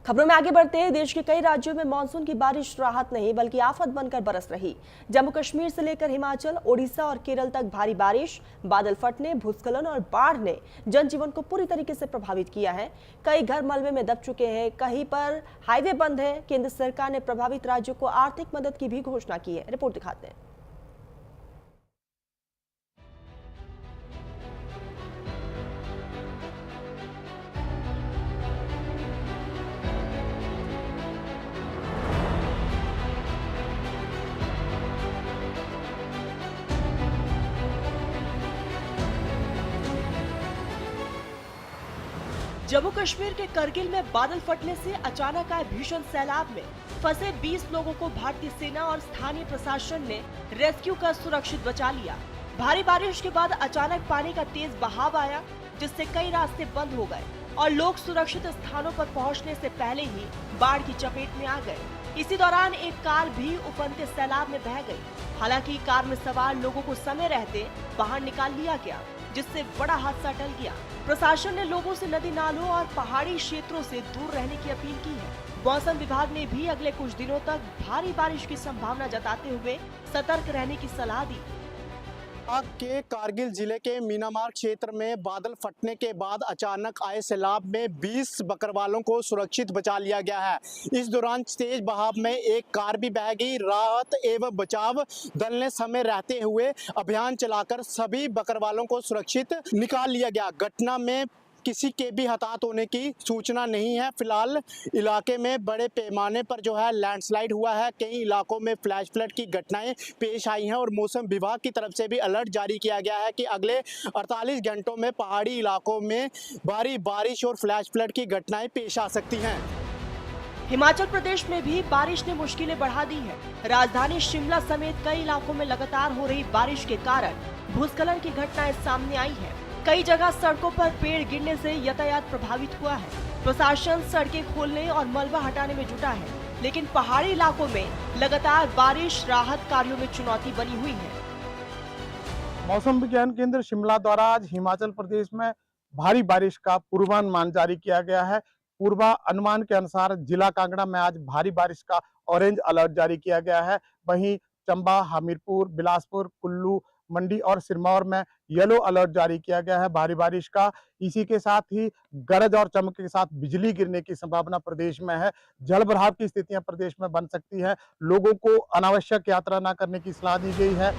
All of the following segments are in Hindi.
खबरों में आगे बढ़ते हैं। देश के कई राज्यों में मानसून की बारिश राहत नहीं बल्कि आफत बनकर बरस रही। जम्मू कश्मीर से लेकर हिमाचल, ओडिशा और केरल तक भारी बारिश, बादल फटने, भूस्खलन और बाढ़ ने जनजीवन को पूरी तरीके से प्रभावित किया है। कई घर मलबे में दब चुके हैं, कहीं पर हाईवे बंद है। केंद्र सरकार ने प्रभावित राज्यों को आर्थिक मदद की भी घोषणा की है। रिपोर्ट दिखाते हैं। जम्मू कश्मीर के करगिल में बादल फटने से अचानक आए भीषण सैलाब में फंसे 20 लोगों को भारतीय सेना और स्थानीय प्रशासन ने रेस्क्यू कर सुरक्षित बचा लिया। भारी बारिश के बाद अचानक पानी का तेज बहाव आया, जिससे कई रास्ते बंद हो गए और लोग सुरक्षित स्थानों पर पहुंचने से पहले ही बाढ़ की चपेट में आ गए। इसी दौरान एक कार भी उफनते सैलाब में बह गई। हालांकि कार में सवार लोगों को समय रहते बाहर निकाल लिया गया, जिससे बड़ा हादसा टल गया। प्रशासन ने लोगों से नदी नालों और पहाड़ी क्षेत्रों से दूर रहने की अपील की है। मौसम विभाग ने भी अगले कुछ दिनों तक भारी बारिश की संभावना जताते हुए सतर्क रहने की सलाह दी। के कारगिल जिले के मीनामार क्षेत्र में बादल फटने के बाद अचानक आए सैलाब में 20 बकरवालों को सुरक्षित बचा लिया गया है। इस दौरान तेज बहाव में एक कार भी बह गई। राहत एवं बचाव दल ने समय रहते हुए अभियान चलाकर सभी बकरवालों को सुरक्षित निकाल लिया गया। घटना में किसी के भी हताहत होने की सूचना नहीं है। फिलहाल इलाके में बड़े पैमाने पर जो है लैंडस्लाइड हुआ है। कई इलाकों में फ्लैश फ्लड की घटनाएं पेश आई हैं और मौसम विभाग की तरफ से भी अलर्ट जारी किया गया है कि अगले 48 घंटों में पहाड़ी इलाकों में भारी बारिश और फ्लैश फ्लड की घटनाएं पेश आ सकती हैं। हिमाचल प्रदेश में भी बारिश ने मुश्किलें बढ़ा दी है। राजधानी शिमला समेत कई इलाकों में लगातार हो रही बारिश के कारण भूस्खलन की घटनाएं सामने आई है। कई जगह सड़कों पर पेड़ गिरने से यातायात प्रभावित हुआ है। प्रशासन सड़कें खोलने और मलबा हटाने में जुटा है, लेकिन पहाड़ी इलाकों में लगातार बारिश राहत कार्यों में चुनौती बनी हुई है। मौसम विज्ञान केंद्र शिमला द्वारा आज हिमाचल प्रदेश में भारी बारिश का पूर्वानुमान जारी किया गया है। पूर्वानुमान के अनुसार जिला कांगड़ा में आज भारी बारिश का ऑरेंज अलर्ट जारी किया गया है। वहीं चंबा, हमीरपुर, बिलासपुर, कुल्लू, मंडी और सिरमौर में येलो अलर्ट जारी किया गया है भारी बारिश का। इसी के साथ ही गरज और चमक के साथ बिजली गिरने की संभावना प्रदेश में है। जल भराव की स्थितियां प्रदेश में बन सकती है। लोगों को अनावश्यक यात्रा न करने की सलाह दी गई है।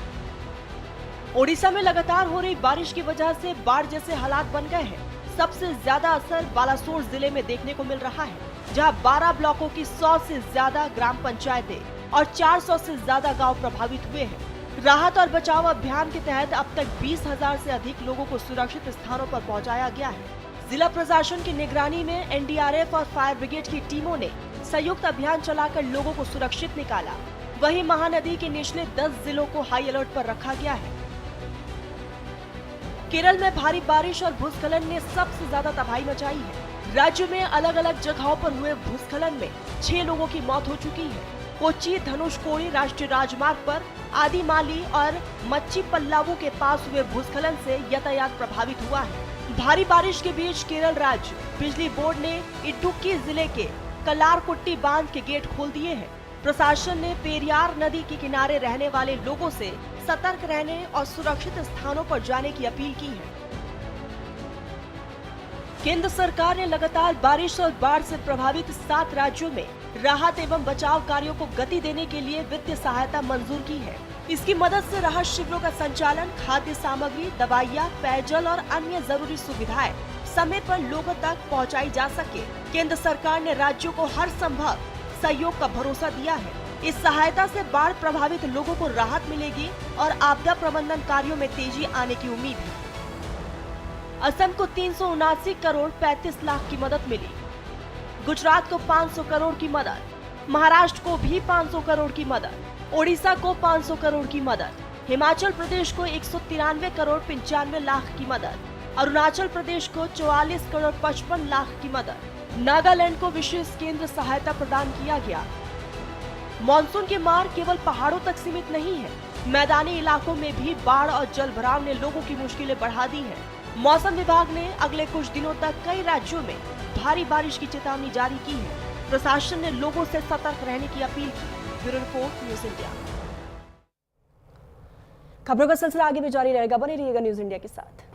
ओडिशा में लगातार हो रही बारिश की वजह से बाढ़ जैसे हालात बन गए हैं। सबसे ज्यादा असर बालासोर जिले में देखने को मिल रहा है, जहां 12 ब्लॉकों की 100 से ज्यादा ग्राम पंचायतें और 400 से ज्यादा गांव प्रभावित हुए हैं। राहत और बचाव अभियान के तहत अब तक 20,000 से अधिक लोगों को सुरक्षित स्थानों पर पहुंचाया गया है। जिला प्रशासन की निगरानी में एनडीआरएफ और फायर ब्रिगेड की टीमों ने संयुक्त अभियान चलाकर लोगों को सुरक्षित निकाला। वहीं महानदी के निचले 10 जिलों को हाई अलर्ट पर रखा गया है। केरल में भारी बारिश और भूस्खलन ने सबसे ज्यादा तबाही मचाई है। राज्य में अलग अलग जगहों पर हुए भूस्खलन में 6 लोगों की मौत हो चुकी है। कोच्चि धनुषकोडी राष्ट्रीय राजमार्ग पर आदिमाली और मच्ची पल्लावू के पास हुए भूस्खलन से यातायात प्रभावित हुआ है। भारी बारिश के बीच केरल राज्य बिजली बोर्ड ने इडुक्की जिले के कलारकुट्टी बांध के गेट खोल दिए हैं। प्रशासन ने पेरियार नदी के किनारे रहने वाले लोगों से सतर्क रहने और सुरक्षित स्थानों पर जाने की अपील की है। केंद्र सरकार ने लगातार बारिश और बाढ़ से प्रभावित 7 राज्यों में राहत एवं बचाव कार्यों को गति देने के लिए वित्तीय सहायता मंजूर की है। इसकी मदद से राहत शिविरों का संचालन, खाद्य सामग्री, दवाइयाँ, पेयजल और अन्य जरूरी सुविधाएं समय पर लोगों तक पहुंचाई जा सके। केंद्र सरकार ने राज्यों को हर संभव सहयोग का भरोसा दिया है। इस सहायता से बाढ़ प्रभावित लोगों को राहत मिलेगी और आपदा प्रबंधन कार्यों में तेजी आने की उम्मीद है। असम को 379 करोड़ 35 लाख की मदद मिली। गुजरात को 500 करोड़ की मदद, महाराष्ट्र को भी 500 करोड़ की मदद, ओडिशा को 500 करोड़ की मदद, हिमाचल प्रदेश को 193 करोड़ 95 लाख की मदद, अरुणाचल प्रदेश को 44 करोड़ 55 लाख की मदद, नागालैंड को विशेष केंद्र सहायता प्रदान किया गया। मानसून की मार केवल पहाड़ों तक सीमित नहीं है, मैदानी इलाकों में भी बाढ़ और जल भराव ने लोगों की मुश्किलें बढ़ा दी हैं। मौसम विभाग ने अगले कुछ दिनों तक कई राज्यों में भारी बारिश की चेतावनी जारी की है। प्रशासन ने लोगों से सतर्क रहने की अपील की। Bureau report, news India. खबरों का सिलसिला आगे भी जारी रहेगा, बने रहिएगा न्यूज इंडिया के साथ।